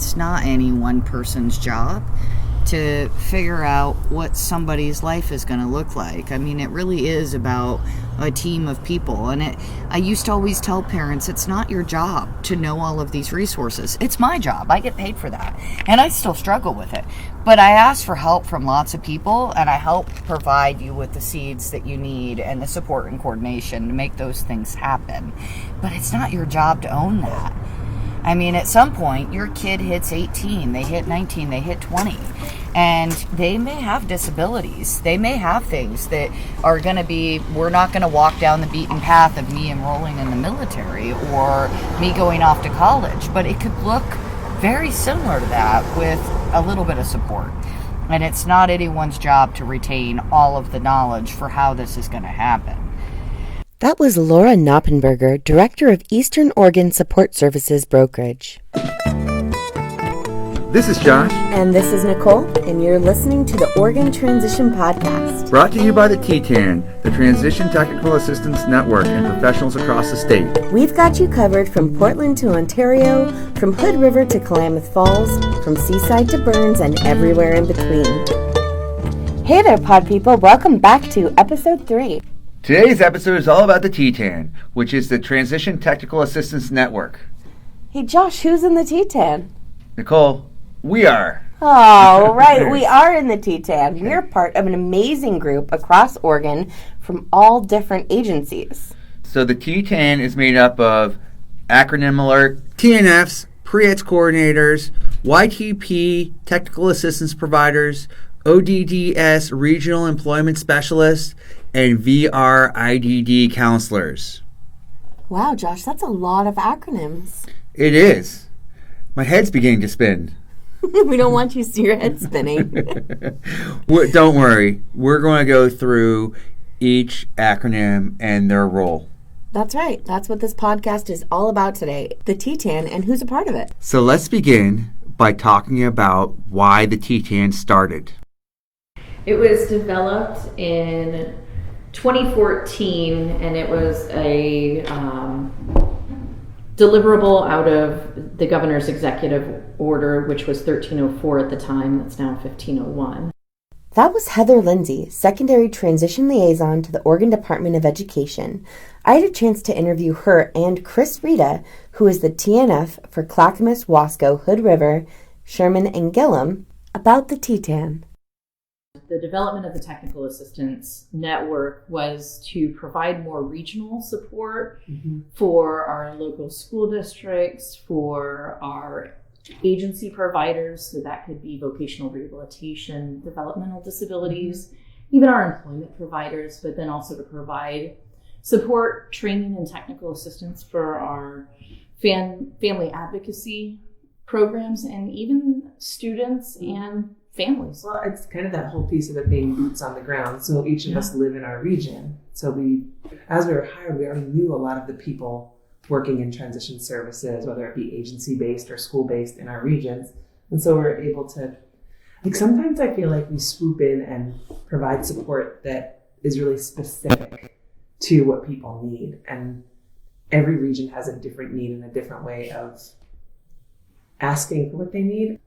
it's not any one person's job to figure out what somebody's life is going to look like. I mean, it really is about a team of people. And I used to always tell parents, it's not your job to know all of these resources. It's my job. I get paid for that. And I still struggle with it. But I ask for help from lots of people, and I help provide you with the seeds that you need and the support and coordination to make those things happen. But it's not your job to own that. I mean, at some point, your kid hits 18, they hit 19, they hit 20, and they may have disabilities. They may have things that are going to be, we're not going to walk down the beaten path of me enrolling in the military or me going off to college, but it could look very similar to that with a little bit of support. And it's not anyone's job to retain all of the knowledge for how this is going to happen. That was Laura Knoppenberger, Director of Eastern Oregon Support Services Brokerage. This is Josh. And this is Nicole, and you're listening to the Oregon Transition Podcast. Brought to you by the TTAN, the Transition Technical Assistance Network, and professionals across the state. We've got you covered from Portland to Ontario, from Hood River to Klamath Falls, from Seaside to Burns, and everywhere in between. Hey there, pod people. Welcome back to Episode 3. Today's episode is all about the TTAN, which is the Transition Technical Assistance Network. Hey, Josh, who's in the TTAN? Nicole, we are. Oh, right. We are in the TTAN. We're part of an amazing group across Oregon from all different agencies. So the TTAN is made up of acronym alert, Tnfs, Preets coordinators, YTP, technical assistance providers, ODDS, regional employment specialists, and VRIDD counselors. Wow, Josh, that's a lot of acronyms. It is. My head's beginning to spin. We don't want you to see your head spinning. Don't worry. We're going to go through each acronym and their role. That's right. That's what this podcast is all about today, the TTAN and who's a part of it. So let's begin by talking about why the TTAN started. It was developed in 2014, and it was a deliverable out of the governor's executive order, which was 1304 at the time. That's now 1501. That was Heather Lindsay, Secondary Transition Liaison to the Oregon Department of Education. I had a chance to interview her and Chris Rita, who is the TNF for Clackamas, Wasco, Hood River, Sherman, and Gillum, about the TTAN. The development of the Technical Assistance Network was to provide more regional support for our local school districts, for our agency providers, so that could be vocational rehabilitation, developmental disabilities, even our employment providers, but then also to provide support, training, and technical assistance for our family advocacy programs, and even students and families. Well, it's kind of that whole piece of it being boots on the ground. So each of us live in our region. So as we were hired, we already knew a lot of the people working in transition services, whether it be agency-based or school-based in our regions. And so we're able to, sometimes I feel like we swoop in and provide support that is really specific to what people need. And every region has a different need and a different way of asking for what they need.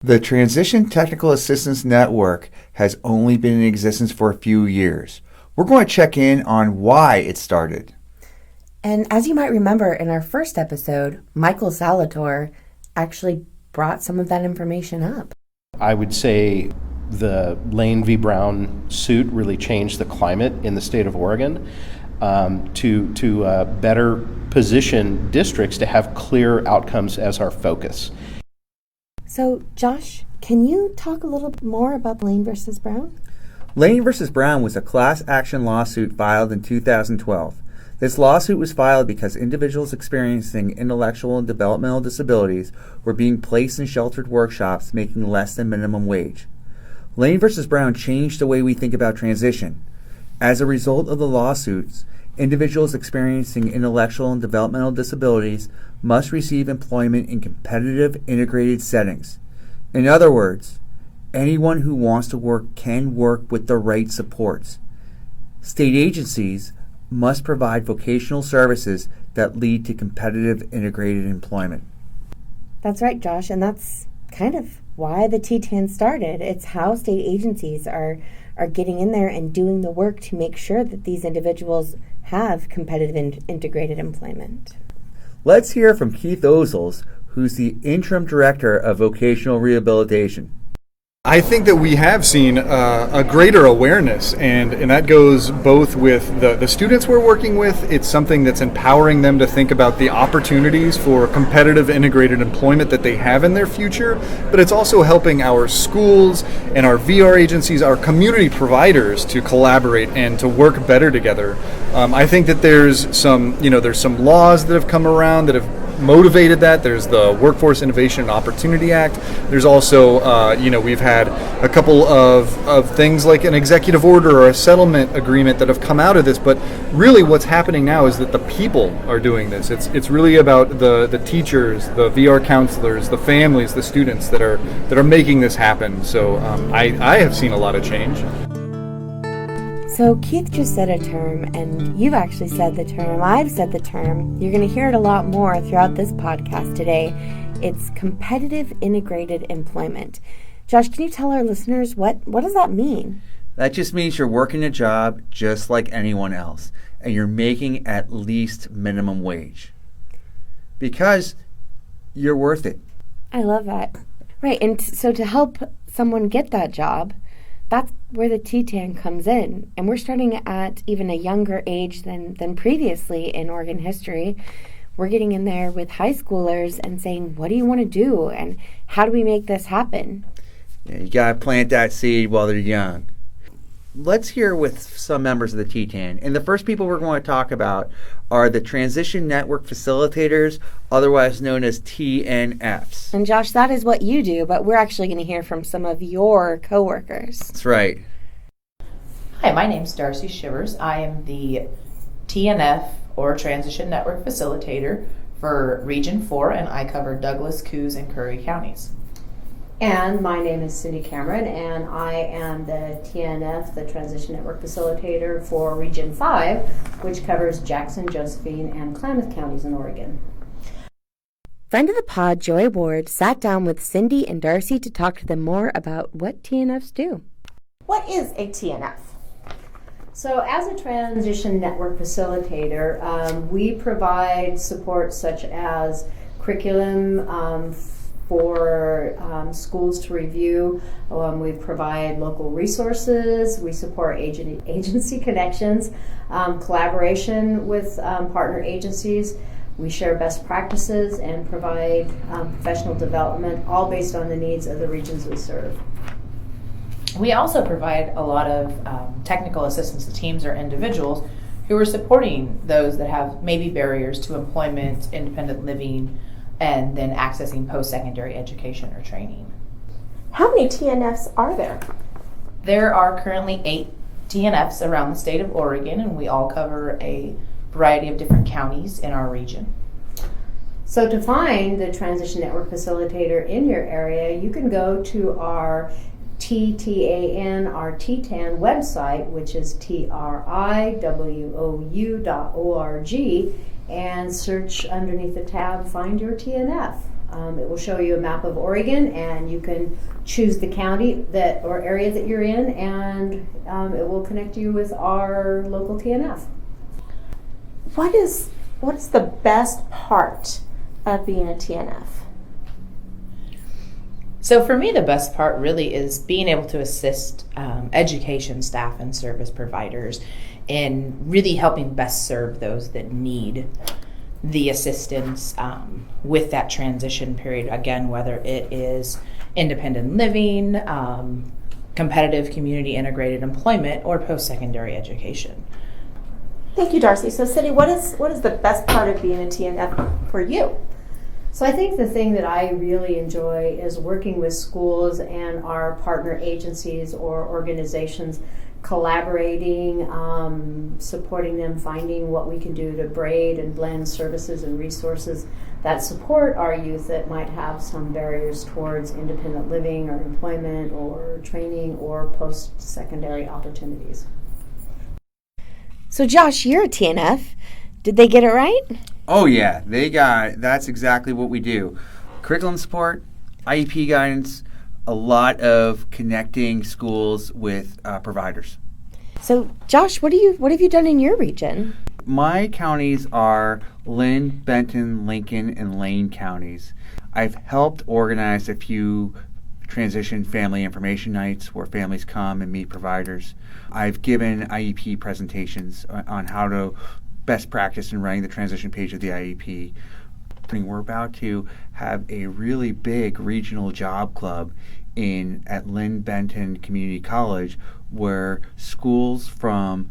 The Transition Technical Assistance Network has only been in existence for a few years. We're going to check in on why it started. And as you might remember in our first episode, Michael Salator actually brought some of that information up. I would say the Lane v. Brown suit really changed the climate in the state of Oregon to better position districts to have clear outcomes as our focus. So, Josh, can you talk a little more about Lane versus Brown? Lane versus Brown was a class action lawsuit filed in 2012. This lawsuit was filed because individuals experiencing intellectual and developmental disabilities were being placed in sheltered workshops making less than minimum wage. Lane versus Brown changed the way we think about transition. As a result of the lawsuits, individuals experiencing intellectual and developmental disabilities must receive employment in competitive, integrated settings. In other words, anyone who wants to work can work with the right supports. State agencies must provide vocational services that lead to competitive, integrated employment. That's right, Josh, and that's kind of why the TTAN started. It's how state agencies are getting in there and doing the work to make sure that these individuals have competitive integrated employment. Let's hear from Keith Ozels, who's the Interim Director of Vocational Rehabilitation. I think that we have seen a greater awareness, and that goes both with the students we're working with. It's something that's empowering them to think about the opportunities for competitive integrated employment that they have in their future, but it's also helping our schools and our VR agencies, our community providers, to collaborate and to work better together. I think that there's some laws that have come around that have motivated that. There's the Workforce Innovation and Opportunity Act. There's also, we've had a couple of things like an executive order or a settlement agreement that have come out of this. But really, what's happening now is that the people are doing this. It's really about the teachers, the VR counselors, the families, the students that are making this happen. So I have seen a lot of change. So Keith just said a term, and you've actually said the term. I've said the term. You're going to hear it a lot more throughout this podcast today. It's competitive integrated employment. Josh, can you tell our listeners what does that mean? That just means you're working a job just like anyone else, and you're making at least minimum wage because you're worth it. I love that. Right, and so to help someone get that job, that's where the TTAN comes in. And we're starting at even a younger age than previously in Oregon history. We're getting in there with high schoolers and saying, what do you want to do? And how do we make this happen? Yeah, you got to plant that seed while they're young. Let's hear with some members of the TTAN. And the first people we're going to talk about are the Transition Network Facilitators, otherwise known as Tnfs. And Josh, that is what you do, but we're actually going to hear from some of your coworkers. That's right. Hi, my name's Darcy Shivers. I am the TNF, or Transition Network Facilitator, for Region 4, and I cover Douglas, Coos, and Curry counties. And my name is Cindy Cameron, and I am the TNF, the Transition Network Facilitator for Region 5, which covers Jackson, Josephine, and Klamath counties in Oregon. Friend of the pod, Joy Ward, sat down with Cindy and Darcy to talk to them more about what TNFs do. What is a TNF? So as a Transition Network Facilitator, we provide support such as curriculum for schools to review. We provide local resources. We support agency connections, collaboration with partner agencies. We share best practices and provide professional development, all based on the needs of the regions we serve. We also provide a lot of technical assistance to teams or individuals who are supporting those that have maybe barriers to employment, independent living, and then accessing post-secondary education or training. How many TNFs are there? There are currently 8 TNFs around the state of Oregon, and we all cover a variety of different counties in our region. So to find the Transition Network Facilitator in your area, you can go to our TTAN, our TTAN website, which is triwou.org, and search underneath the tab, Find Your TNF. It will show you a map of Oregon, and you can choose the county or area that you're in, and it will connect you with our local TNF. What is the best part of being a TNF? So for me, the best part really is being able to assist education staff and service providers in really helping best serve those that need the assistance with that transition period. Again, whether it is independent living, competitive community integrated employment, or post-secondary education. Thank you, Darcy. So Cindy, what is the best part of being a TNF for you? So I think the thing that I really enjoy is working with schools and our partner agencies or organizations, collaborating, supporting them, finding what we can do to braid and blend services and resources that support our youth that might have some barriers towards independent living or employment or training or post-secondary opportunities. So Josh, you're a TNF. Did they get it right? Oh yeah, they got it. That's exactly what we do. curriculum support, IEP guidance, a lot of connecting schools with providers. So, Josh, what have you done in your region? My counties are Lynn, Benton, Lincoln, and Lane counties. I've helped organize a few transition family information nights where families come and meet providers. I've given IEP presentations on how to best practice in running the transition page of the IEP. We're about to have a really big regional job club at Lynn Benton Community College, where schools from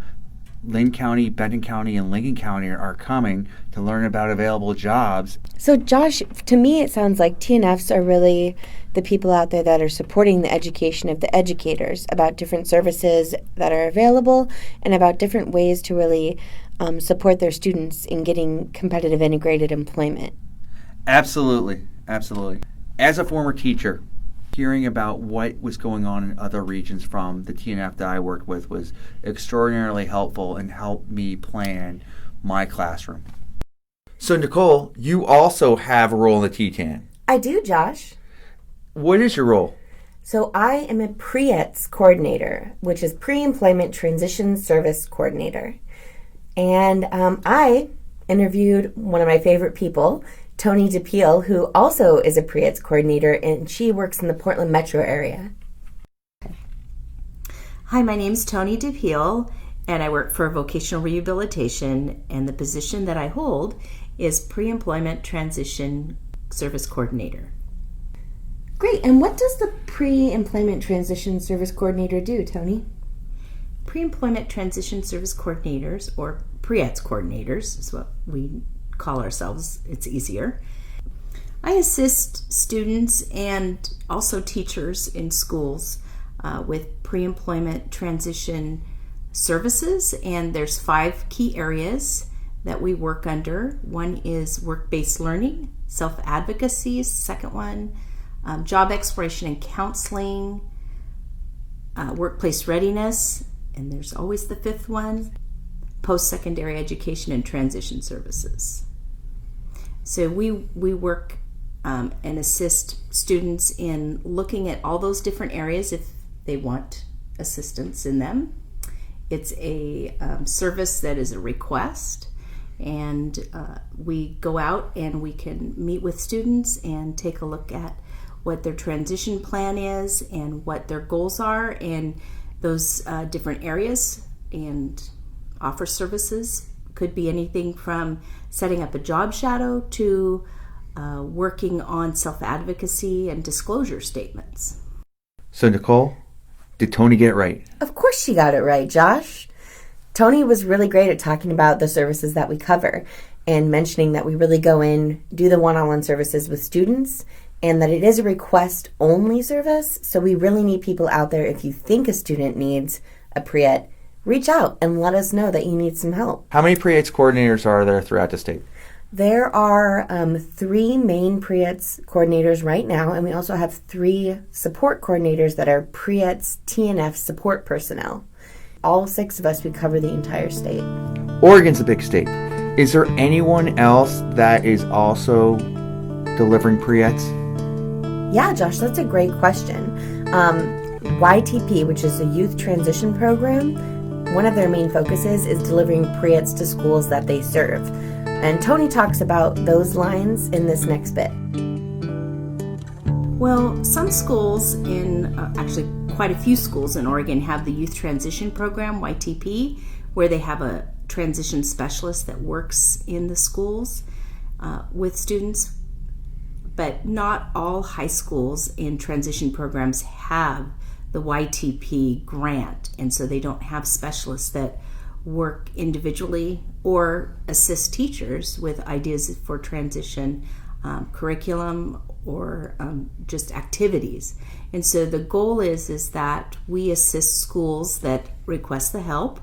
Lynn County, Benton County, and Lincoln County are coming to learn about available jobs. So, Josh, to me it sounds like TNFs are really the people out there that are supporting the education of the educators about different services that are available and about different ways to really support their students in getting competitive integrated employment. Absolutely. As a former teacher, hearing about what was going on in other regions from the TNF that I worked with was extraordinarily helpful and helped me plan my classroom. So, Nicole, you also have a role in the TTAN. I do, Josh. What is your role? So I am a PREETS coordinator, which is Pre-Employment Transition Service Coordinator. And I interviewed one of my favorite people, Tony DePeel, who also is a PREETS coordinator, and she works in the Portland metro area. Hi, my name is Tony DePeel, and I work for Vocational Rehabilitation, and the position that I hold is Pre-Employment Transition Service Coordinator. Great. And what does the Pre-Employment Transition Service Coordinator do, Tony? Pre-Employment Transition Service Coordinators, or PREETS coordinators, is what we call ourselves. It's easier. I assist students and also teachers in schools with pre-employment transition services, and there's 5 key areas that we work under. One is work-based learning, self-advocacy is the second one, job exploration and counseling, workplace readiness, and there's always the 5th one, post-secondary education and transition services. So we work and assist students in looking at all those different areas if they want assistance in them. It's a service that is a request, and we go out and we can meet with students and take a look at what their transition plan is and what their goals are in those different areas, and offer services. Could be anything from setting up a job shadow to working on self-advocacy and disclosure statements. So, Nicole, did Tony get it right? Of course she got it right, Josh. Tony was really great at talking about the services that we cover and mentioning that we really go in, do the one-on-one services with students, and that it is a request-only service. So we really need people out there. If you think a student needs a PREET, reach out and let us know that you need some help. How many PREETS coordinators are there throughout the state? There are 3 main PREETS coordinators right now, and we also have 3 support coordinators that are PREETS TNF support personnel. All 6 of us, we cover the entire state. Oregon's a big state. Is there anyone else that is also delivering PREETS? Yeah, Josh, that's a great question. YTP, which is a youth transition program, one of their main focuses is delivering PREETS to schools that they serve. And Tony talks about those lines in this next bit. Well, some schools actually quite a few schools in Oregon have the Youth Transition Program, YTP, where they have a transition specialist that works in the schools with students. But not all high schools in transition programs have the YTP grant, and so they don't have specialists that work individually or assist teachers with ideas for transition curriculum or just activities. And so the goal is that we assist schools that request the help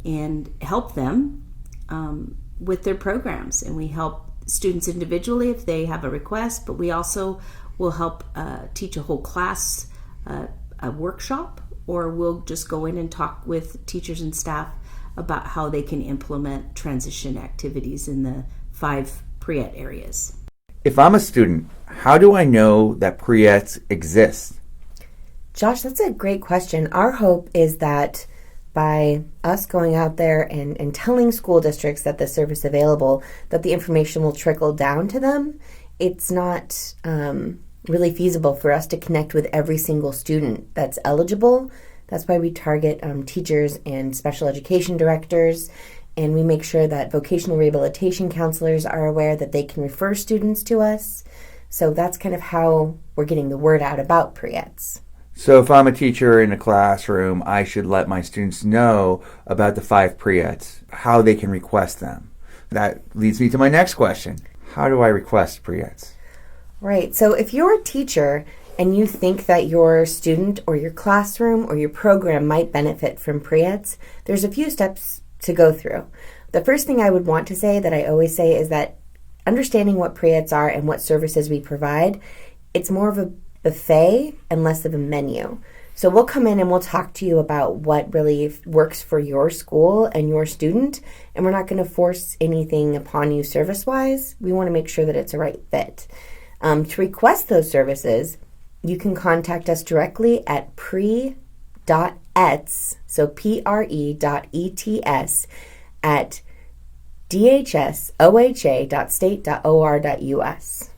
and help them with their programs, and we help students individually if they have a request, but we also will help teach a whole class a workshop, or we'll just go in and talk with teachers and staff about how they can implement transition activities in the 5 PREET areas. If I'm a student, how do I know that Preets exist? Josh, that's a great question. Our hope is that by us going out there and telling school districts that the service is available, that the information will trickle down to them. It's not really feasible for us to connect with every single student that's eligible. That's why we target teachers and special education directors, and we make sure that vocational rehabilitation counselors are aware that they can refer students to us. So that's kind of how we're getting the word out about Preets. So if I'm a teacher in a classroom, I should let my students know about the 5 Preets, how they can request them. That leads me to my next question. How do I request Preets? Right. So if you're a teacher and you think that your student or your classroom or your program might benefit from Preets, there's a few steps to go through. The first thing I would want to say that I always say is that understanding what Preets are and what services we provide, it's more of a buffet and less of a menu. So we'll come in and we'll talk to you about what really works for your school and your student, and we're not going to force anything upon you service-wise. We want to make sure that it's a right fit. To request those services, you can contact us directly at pre.ets, so pre.ets, at dhsoha.state.or.us.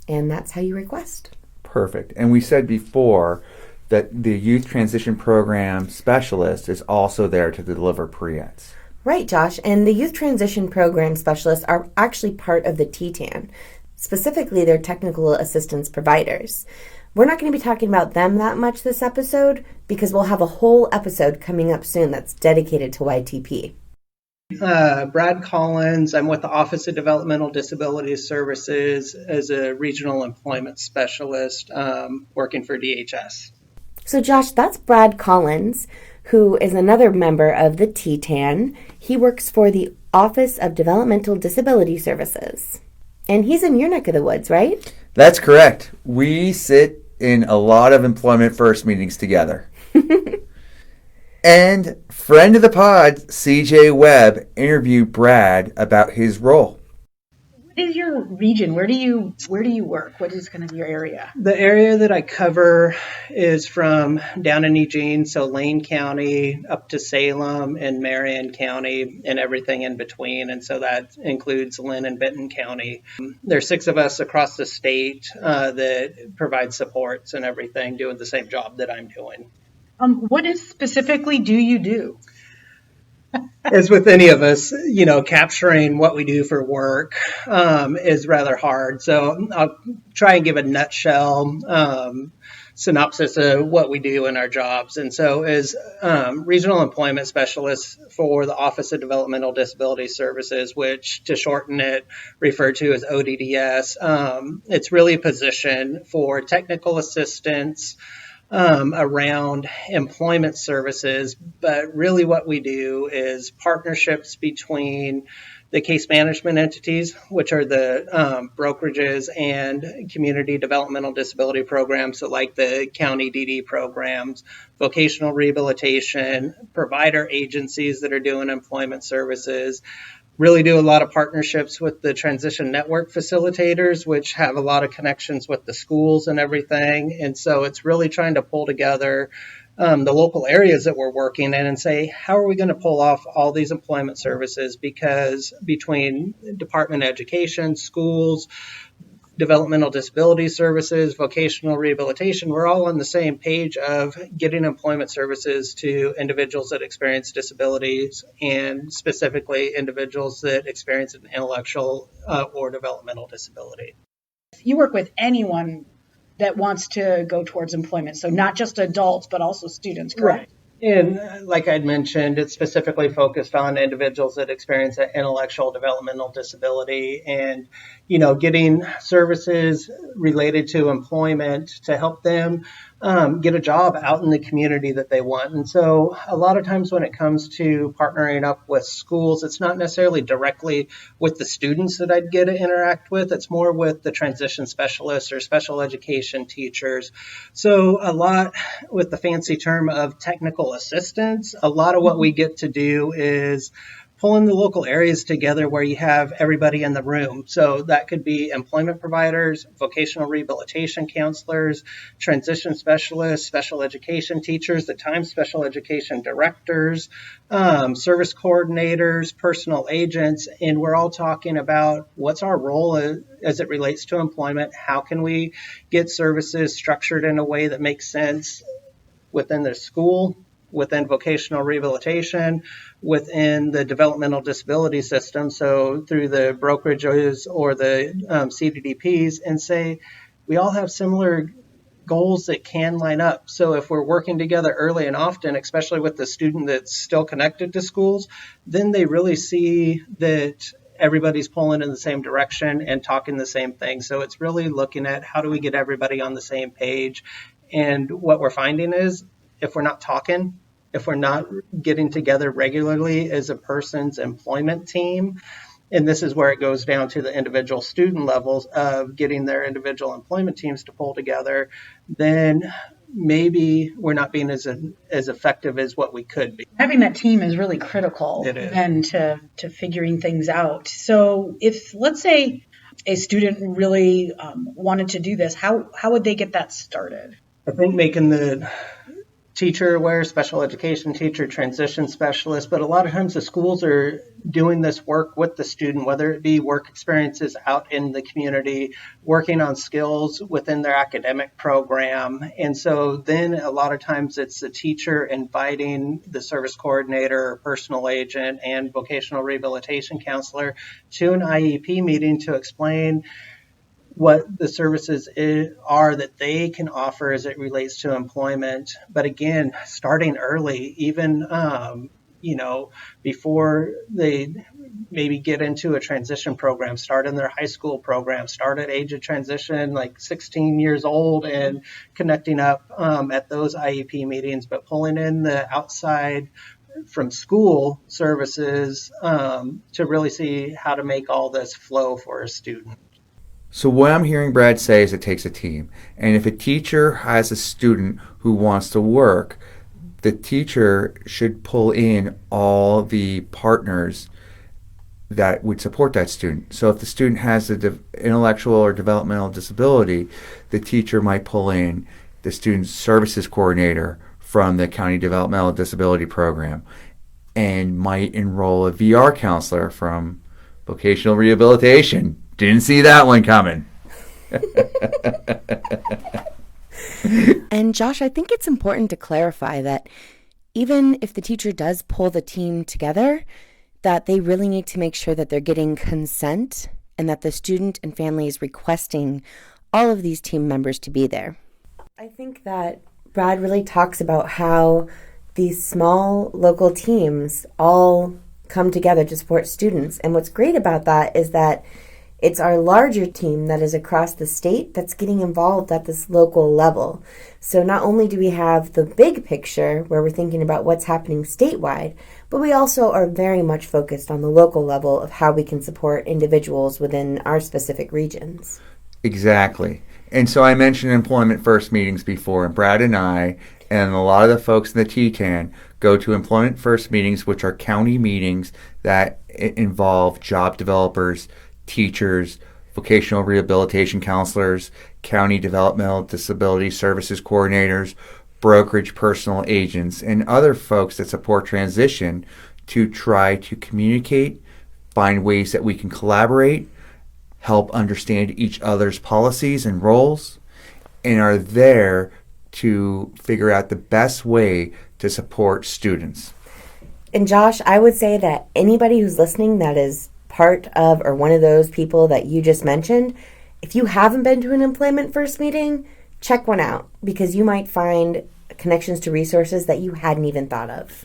And that's how you request. Perfect. And we said before that the Youth Transition Program Specialist is also there to deliver Preets. Right, Josh. And the Youth Transition Program Specialists are actually part of the TTAN. Specifically, they're technical assistance providers. We're not going to be talking about them that much this episode because we'll have a whole episode coming up soon that's dedicated to YTP. Brad Collins. I'm with the Office of Developmental Disabilities Services as a regional employment specialist working for DHS. So Josh, that's Brad Collins, who is another member of the TTAN. He works for the Office of Developmental Disability Services. And he's in your neck of the woods, right? That's correct. We sit in a lot of Employment First meetings together. And friend of the pod, CJ Webb, interviewed Brad about his role. What is your region? Where do you work? What is kind of your area? The area that I cover is from down in Eugene, so Lane County, up to Salem and Marion County and everything in between. And so that includes Lynn and Benton County. There's 6 of us across the state that provide supports and everything, doing the same job that I'm doing. What specifically do you do? As with any of us, capturing what we do for work is rather hard. So I'll try and give a nutshell synopsis of what we do in our jobs. And so as regional employment specialists for the Office of Developmental Disability Services, which to shorten it, referred to as ODDS, it's really a position for technical assistance around employment services, but really what we do is partnerships between the case management entities, which are the brokerages and community developmental disability programs, so like the county DD programs, vocational rehabilitation, provider agencies that are doing employment services. Really do a lot of partnerships with the transition network facilitators, which have a lot of connections with the schools and everything. And so it's really trying to pull together the local areas that we're working in and say, how are we going to pull off all these employment services? Because between Department of Education, schools, developmental disability services, vocational rehabilitation, we're all on the same page of getting employment services to individuals that experience disabilities and specifically individuals that experience an intellectual or developmental disability. You work with anyone that wants to go towards employment, so not just adults, but also students, correct? Right. And like I'd mentioned, it's specifically focused on individuals that experience an intellectual developmental disability and, getting services related to employment to help them get a job out in the community that they want. And so a lot of times when it comes to partnering up with schools, it's not necessarily directly with the students that I'd get to interact with. It's more with the transition specialists or special education teachers. So a lot with the fancy term of technical assistance, a lot of what we get to do is pulling the local areas together where you have everybody in the room. So that could be employment providers, vocational rehabilitation counselors, transition specialists, special education teachers, the time special education directors, service coordinators, personal agents, and we're all talking about what's our role as it relates to employment. How can we get services structured in a way that makes sense within the school, within vocational rehabilitation, within the developmental disability system, so through the brokerages or the CDDPs, and say we all have similar goals that can line up. So if we're working together early and often, especially with the student that's still connected to schools, then they really see that everybody's pulling in the same direction and talking the same thing. So it's really looking at how do we get everybody on the same page. And what we're finding is if we're not talking, if we're not getting together regularly as a person's employment team, and this is where it goes down to the individual student levels of getting their individual employment teams to pull together, then maybe we're not being as effective as what we could be. Having that team is really critical and to figuring things out. So if, let's say, a student really wanted to do this, how would they get that started? I think making the teacher aware, special education teacher, transition specialist, but a lot of times the schools are doing this work with the student, whether it be work experiences out in the community, working on skills within their academic program. And so then a lot of times it's the teacher inviting the service coordinator or personal agent and vocational rehabilitation counselor to an IEP meeting to explain what the services are that they can offer as it relates to employment. But again, starting early, even, before they maybe get into a transition program, start in their high school program, start at age of transition, like 16 years old, and connecting up at those IEP meetings, but pulling in the outside from school services to really see how to make all this flow for a student. So what I'm hearing Brad say is it takes a team. And if a teacher has a student who wants to work, the teacher should pull in all the partners that would support that student. So if the student has an intellectual or developmental disability, the teacher might pull in the student services coordinator from the county developmental disability program and might enroll a VR counselor from vocational rehabilitation. Didn't see that one coming. And Josh, I think it's important to clarify that even if the teacher does pull the team together, that they really need to make sure that they're getting consent and that the student and family is requesting all of these team members to be there. I think that Brad really talks about how these small local teams all come together to support students. And what's great about that is that it's our larger team that is across the state that's getting involved at this local level. So not only do we have the big picture where we're thinking about what's happening statewide, but we also are very much focused on the local level of how we can support individuals within our specific regions. Exactly. And so I mentioned employment first meetings before, and Brad and I and a lot of the folks in the TTAN go to employment first meetings, which are county meetings that involve job developers, teachers, vocational rehabilitation counselors, county developmental disability services coordinators, brokerage personal agents, and other folks that support transition to try to communicate, find ways that we can collaborate, help understand each other's policies and roles, and are there to figure out the best way to support students. And Josh, I would say that anybody who's listening that is part of or one of those people that you just mentioned, if you haven't been to an employment first meeting, check one out because you might find connections to resources that you hadn't even thought of.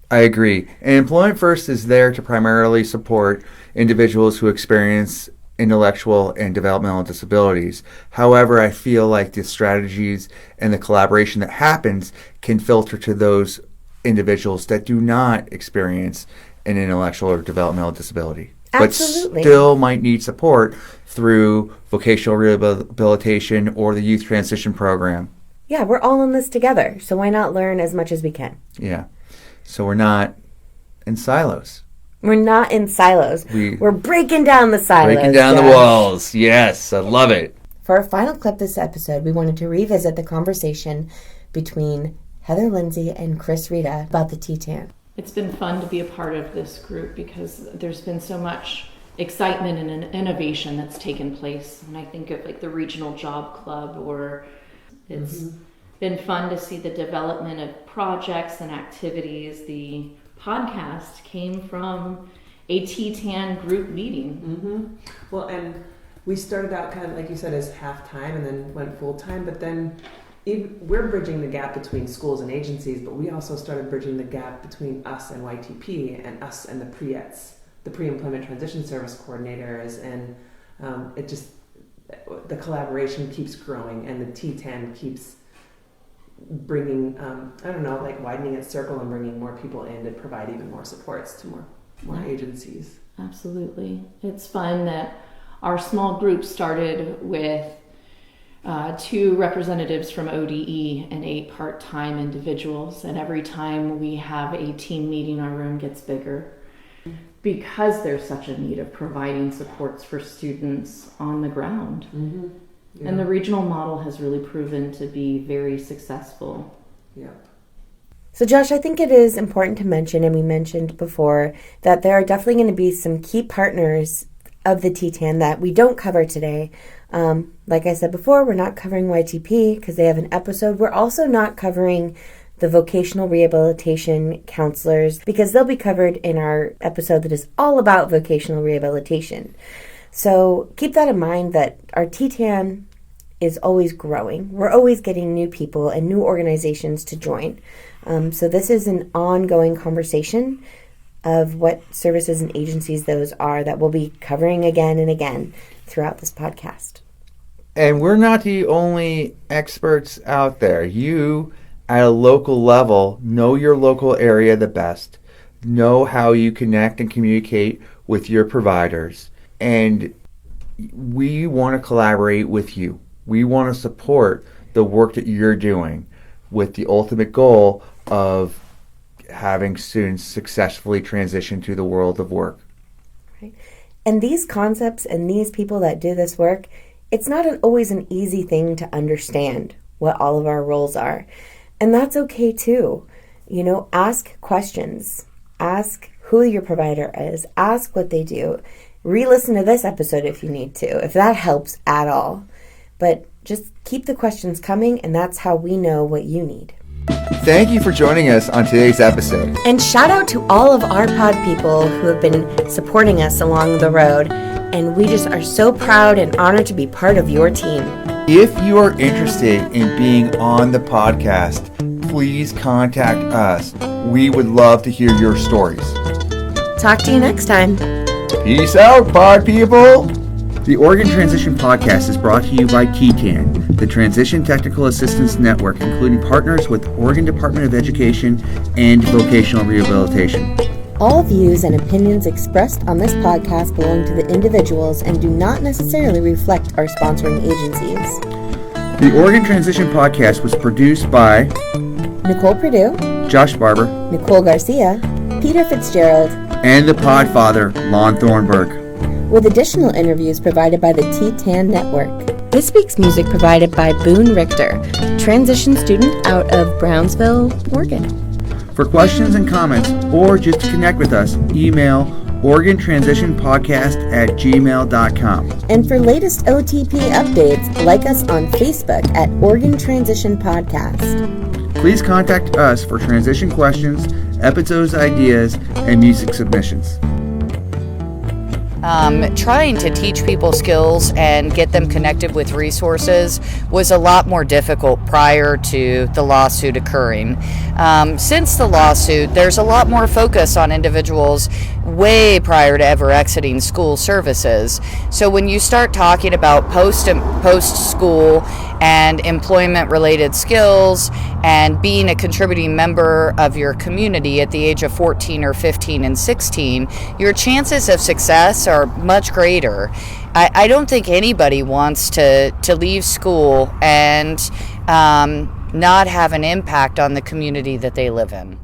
I agree. And Employment First is there to primarily support individuals who experience intellectual and developmental disabilities. However, I feel like the strategies and the collaboration that happens can filter to those individuals that do not experience an intellectual or developmental disability. Absolutely. But still might need support through vocational rehabilitation or the youth transition program. Yeah, we're all in this together, so why not learn as much as we can? Yeah. So we're not in silos. We're not in silos. We're breaking down the silos. Breaking down the walls. Yes, I love it. For our final clip this episode, we wanted to revisit the conversation between Heather Lindsay and Chris Rita about the TTAN. It's been fun to be a part of this group because there's been so much excitement and innovation that's taken place. And I think of like the Regional Job Club, or it's been fun to see the development of projects and activities. The podcast came from a TTAN group meeting. Well, and we started out kind of, like you said, as half-time and then went full-time, but then we're bridging the gap between schools and agencies, but we also started bridging the gap between us and YTP and us and the PREETs, the Pre-Employment Transition Service Coordinators, and the collaboration keeps growing, and the TTAN keeps bringing, widening its circle and bringing more people in to provide even more supports to more agencies. Absolutely. It's fun that our small group started with 2 representatives from ODE and 8 part-time individuals, and every time we have a team meeting, our room gets bigger because there's such a need of providing supports for students on the ground. Yeah. And the regional model has really proven to be very successful. Yep. So Josh, I think it is important to mention, and we mentioned before, that there are definitely going to be some key partners of the TTAN that we don't cover today. Like I said before, we're not covering YTP because they have an episode. We're also not covering the vocational rehabilitation counselors because they'll be covered in our episode that is all about vocational rehabilitation. So keep that in mind, that our TTAN is always growing. We're always getting new people and new organizations to join. So this is an ongoing conversation of what services and agencies those are that we'll be covering again and again throughout this podcast. And we're not the only experts out there. You, at a local level, know your local area the best, know how you connect and communicate with your providers. And we want to collaborate with you. We want to support the work that you're doing with the ultimate goal of having students successfully transition to the world of work. Right. And these concepts and these people that do this work, it's not always an easy thing to understand what all of our roles are. And that's okay too. Ask questions. Ask who your provider is. Ask what they do. Re-listen to this episode if you need to, if that helps at all. But just keep the questions coming, and that's how we know what you need. Thank you for joining us on today's episode. And shout out to all of our pod people who have been supporting us along the road. And we just are so proud and honored to be part of your team. If you are interested in being on the podcast, please contact us. We would love to hear your stories. Talk to you next time. Peace out, pod people. The Oregon Transition Podcast is brought to you by TTAN, the Transition Technical Assistance Network, including partners with Oregon Department of Education and Vocational Rehabilitation. All views and opinions expressed on this podcast belong to the individuals and do not necessarily reflect our sponsoring agencies. The Oregon Transition Podcast was produced by Nicole Purdue, Josh Barber, Nicole Garcia, Peter Fitzgerald, and the Podfather, Lon Thornburg, with additional interviews provided by the TTAN Network. This week's music provided by Boone Richter, transition student out of Brownsville, Oregon. For questions and comments, or just to connect with us, email OregonTransitionPodcast@gmail.com. And for latest OTP updates, like us on Facebook at Oregon Transition Podcast. Please contact us for transition questions, episodes ideas, and music submissions. Trying to teach people skills and get them connected with resources was a lot more difficult prior to the lawsuit occurring. Since the lawsuit, there's a lot more focus on individuals way prior to ever exiting school services. So when you start talking about post-school and employment-related skills and being a contributing member of your community at the age of 14 or 15 and 16, your chances of success are much greater. I don't think anybody wants to leave school and not have an impact on the community that they live in.